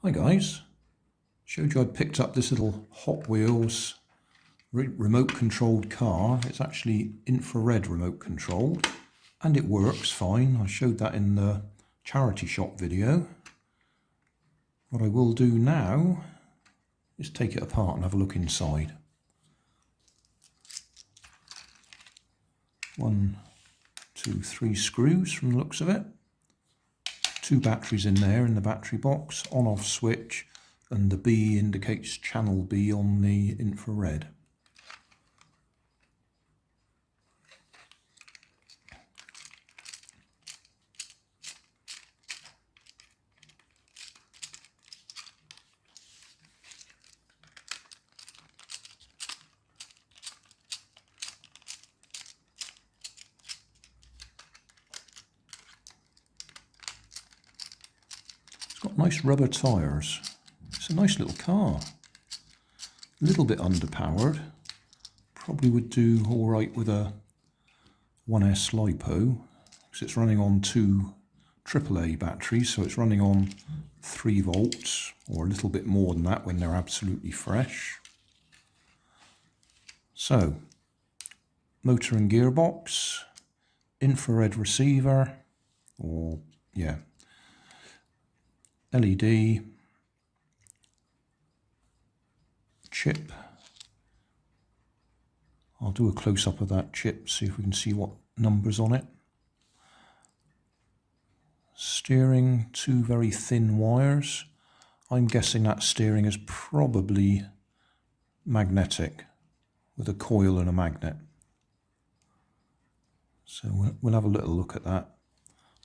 Hi guys, showed you I'd picked up this little Hot Wheels remote controlled car. It's actually infrared remote controlled and it works fine. I showed that in the charity shop video. What I will do now is take it apart and have a look inside. 1, 2, 3 screws from the looks of it. 2 batteries in there in the battery box, on-off switch, and the B indicates channel B on the infrared. It's got nice rubber tyres. It's a nice little car. A little bit underpowered. Probably would do all right with a 1S LiPo, because it's running on 2 AAA batteries, so it's running on 3 volts, or a little bit more than that when they're absolutely fresh. So, motor and gearbox, infrared receiver, or yeah, LED, chip. I'll do a close-up of that chip, see if we can see what numbers on it. Steering, 2 very thin wires. I'm guessing that steering is probably magnetic, with a coil and a magnet. So we'll have a little look at that.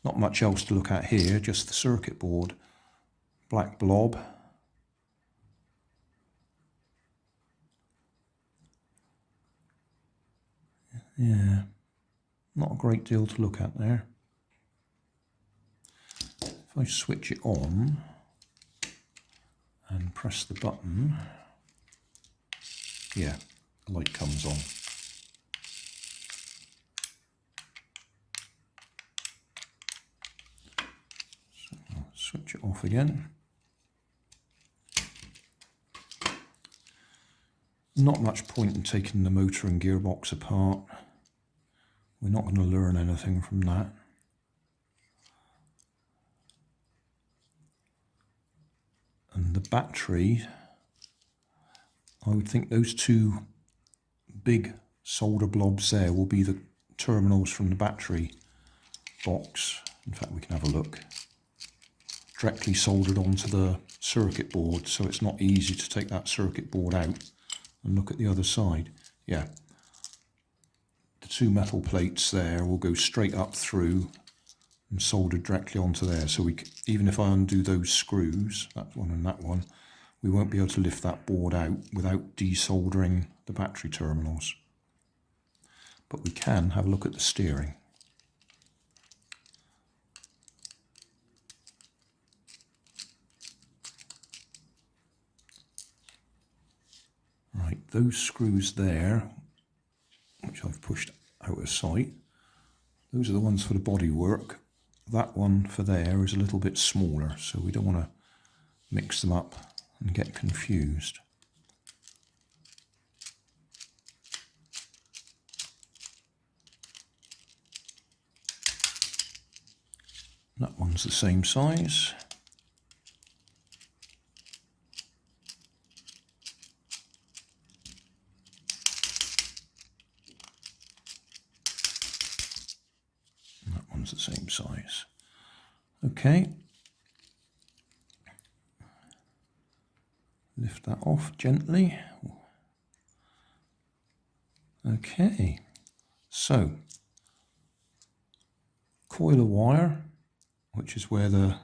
Not much else to look at here, just the circuit board. Black blob. Yeah, not a great deal to look at there. If I switch it on and press the button, yeah, the light comes on. So I'll switch it off again. Not much point in taking the motor and gearbox apart. We're not going to learn anything from that. And the battery, I would think those 2 big solder blobs there will be the terminals from the battery box. In fact, we can have a look. Directly soldered onto the circuit board, so it's not easy to take that circuit board out and look at the other side. Yeah, the 2 metal plates there will go straight up through and soldered directly onto there. So even if I undo those screws, that one and that one, we won't be able to lift that board out without desoldering the battery terminals. But we can have a look at the steering. Right, those screws there, which I've pushed out of sight, those are the ones for the bodywork. That one for there is a little bit smaller, so we don't want to mix them up and get confused. That one's the same size. The same size. Okay, lift that off gently. Okay, so coil of wire, which is where the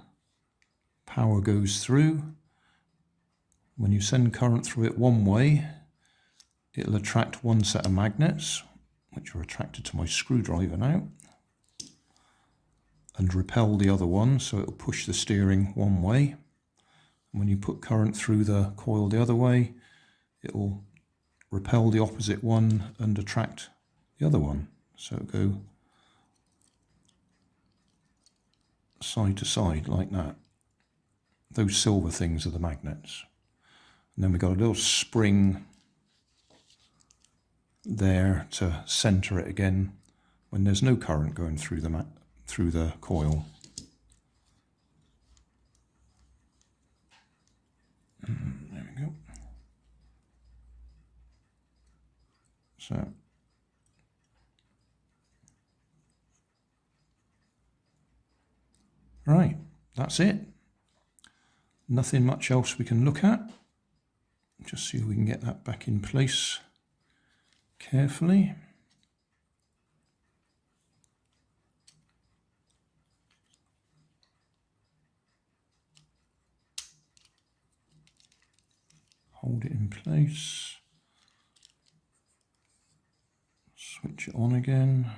power goes through. When you send current through it one way, it'll attract one set of magnets, which are attracted to my screwdriver now, and repel the other one, so it'll push the steering one way. When you put current through the coil the other way, it'll repel the opposite one and attract the other one. So it'll go side to side like that. those silver things are the magnets. And then we've got a little spring there to center it again when there's no current going through the coil. There we go. So right, that's it. Nothing much else we can look at. Just see if we can get that back in place carefully. Hold it in place. Switch it on again.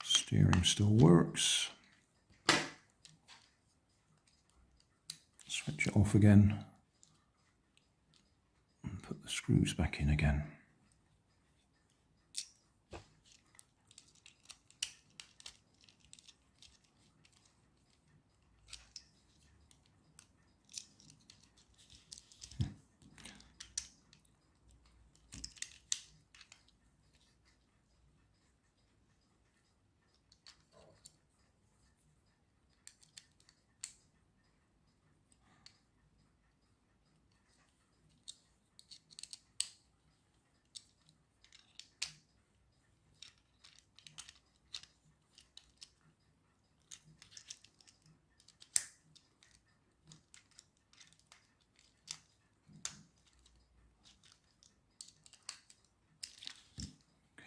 Steering still works. Switch it off again and put the screws back in again.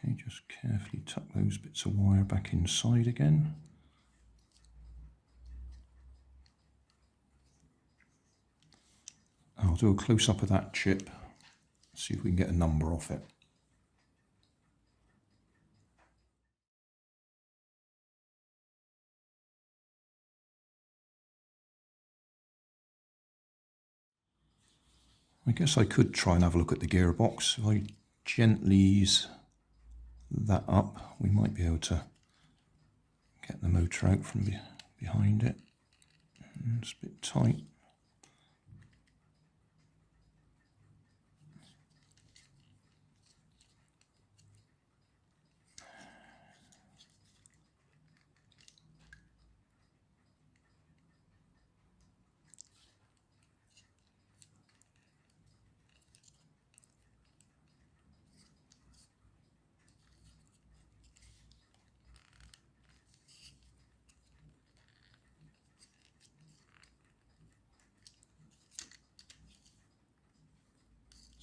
Okay, just carefully tuck those bits of wire back inside again. I'll do a close-up of that chip, see if we can get a number off it. I guess I could try and have a look at the gearbox. If I gently ease that up, we might be able to get the motor out from behind it. It's a bit tight.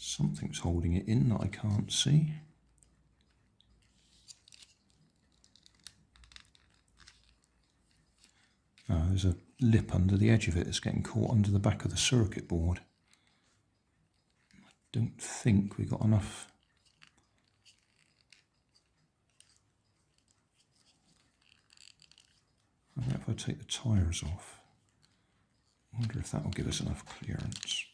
Something's holding it in that I can't see. There's a lip under the edge of it that's getting caught under the back of the circuit board. I don't think we got enough. I wonder if I take the tyres off. I wonder if that will give us enough clearance.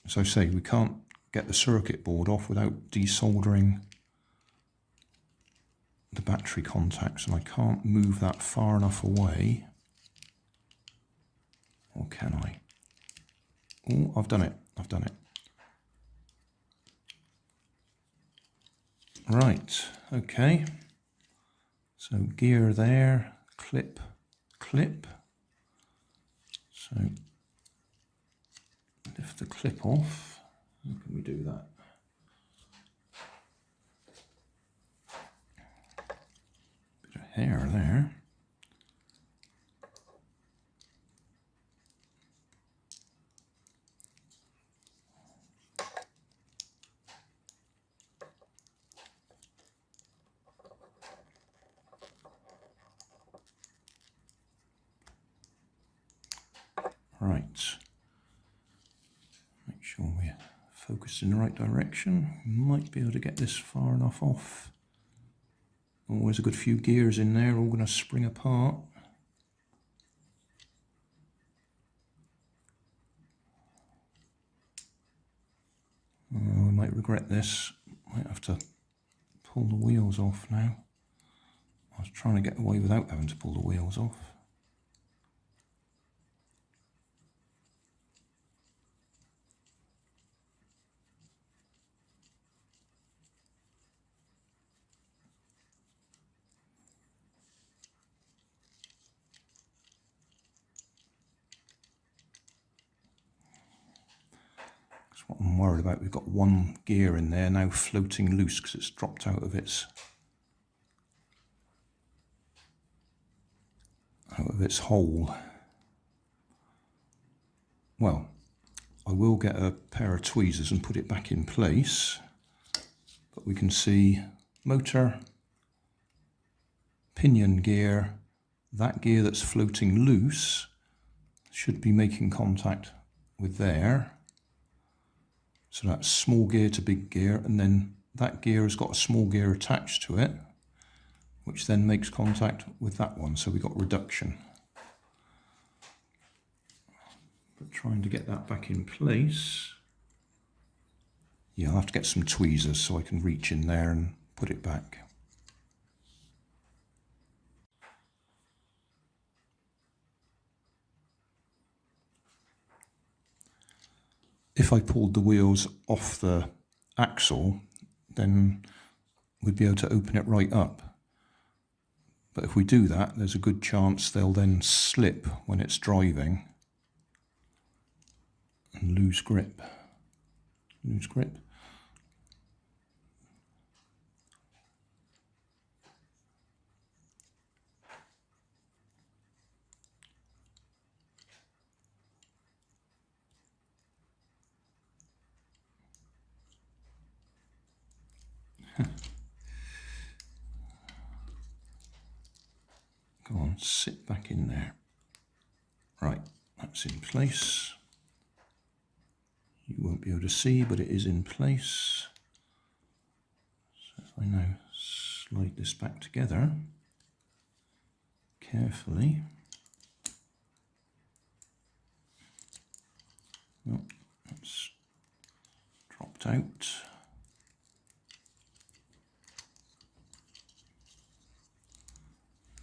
As I say, we can't get the circuit board off without desoldering the battery contacts, and I can't move that far enough away. Or can I? Oh, I've done it. I've done it. Right, okay. So gear there, clip, clip. So lift the clip off. How can we do that? Bit of hair there. Right. Make sure we're focused in the right direction. We might be able to get this far enough off. Oh, there's a good few gears in there, all going to spring apart. Oh, I might regret this. Might have to pull the wheels off now. I was trying to get away without having to pull the wheels off. That's what I'm worried about. We've got one gear in there now floating loose because it's dropped out of its hole. Well, I will get a pair of tweezers and put it back in place, but we can see motor, pinion gear, that gear that's floating loose should be making contact with there. So that's small gear to big gear, and then that gear has got a small gear attached to it, which then makes contact with that one, so we got reduction. But trying to get that back in place, yeah, I'll have to get some tweezers so I can reach in there and put it back. If I pulled the wheels off the axle, then we'd be able to open it right up. But if we do that, there's a good chance they'll then slip when it's driving and lose grip. Lose grip. Go on, sit back in there. Right, that's in place. You won't be able to see, but it is in place. So if I now slide this back together carefully. Oh, that's dropped out.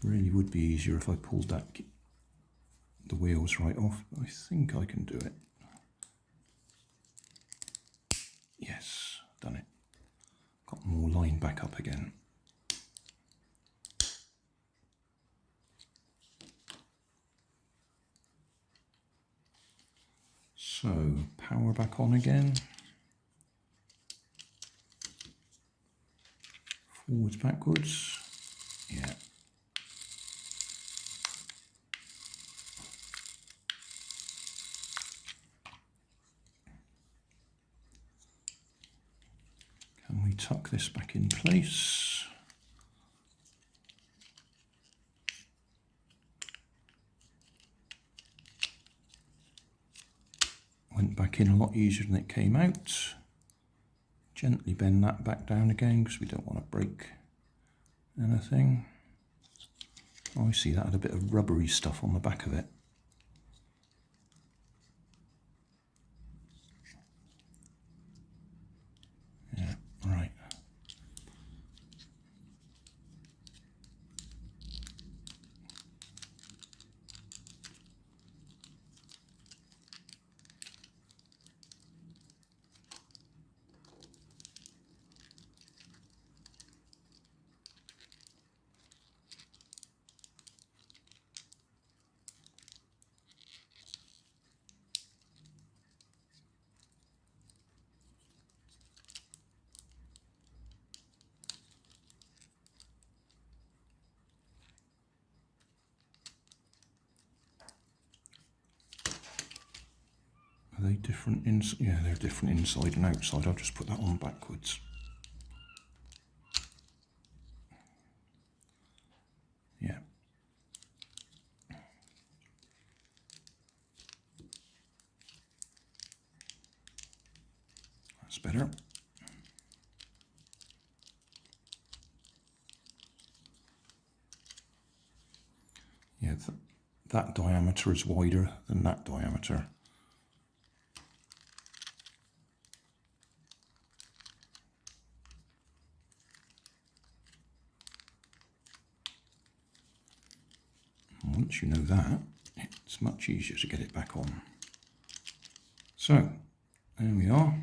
Really would be easier if I pulled the wheels right off, but I think I can do it. Yes, done it. Got them all lined back up again. So, power back on again. Forwards, backwards. Yeah. Can we tuck this back in place? Went back in a lot easier than it came out. Gently bend that back down again because we don't want to break anything. Oh, I see that had a bit of rubbery stuff on the back of it. Yeah, right. Are they different inside? Yeah, they're different inside and outside. I'll just put that on backwards. Yeah. That's better. Yeah, that diameter is wider than that diameter. And once you know that, it's much easier to get it back on. So, there we are.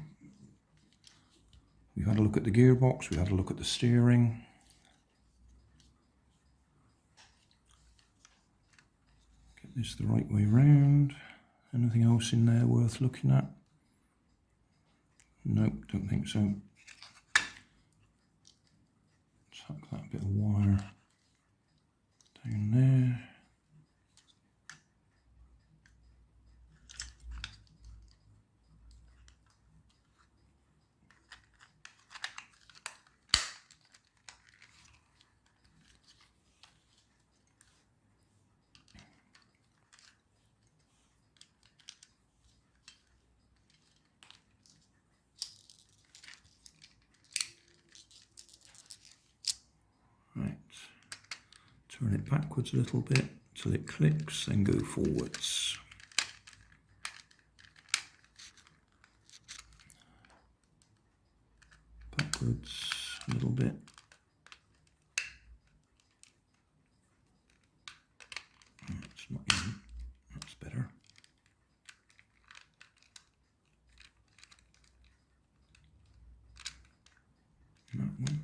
We've had a look at the gearbox, we've had a look at the steering. Get this the right way round. Anything else in there worth looking at? Nope, don't think so. Tuck that bit of wire down there. Right, turn it backwards a little bit till it clicks, then go forwards. Backwards a little bit. It's not in, that's better. That one.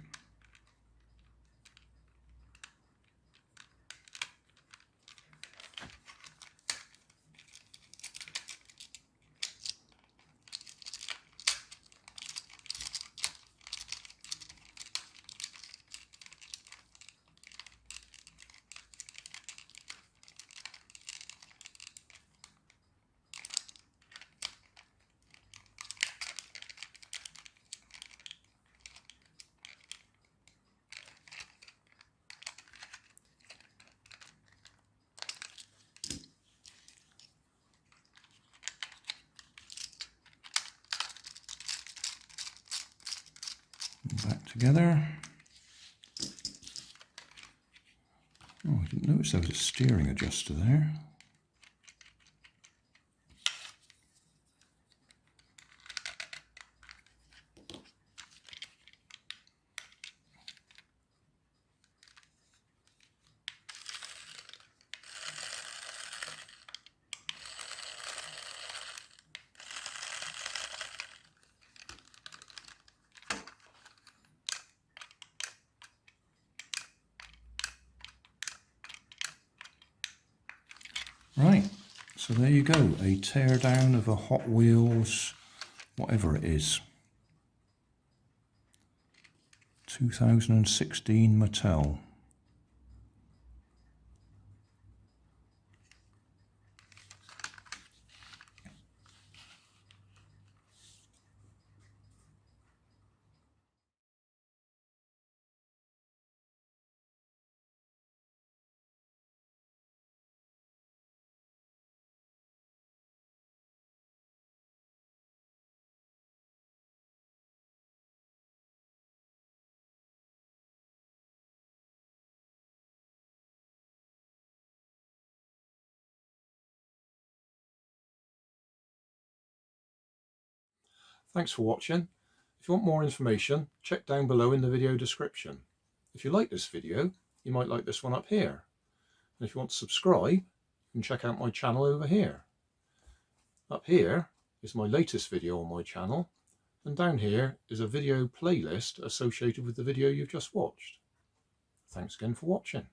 Back together. Oh, I didn't notice there was a steering adjuster there. Right, so there you go, a tear down of a Hot Wheels, whatever it is, 2016 Mattel. Thanks for watching. If you want more information, check down below in the video description. If you like this video, you might like this one up here. And if you want to subscribe, you can check out my channel over here. Up here is my latest video on my channel, and down here is a video playlist associated with the video you've just watched. Thanks again for watching.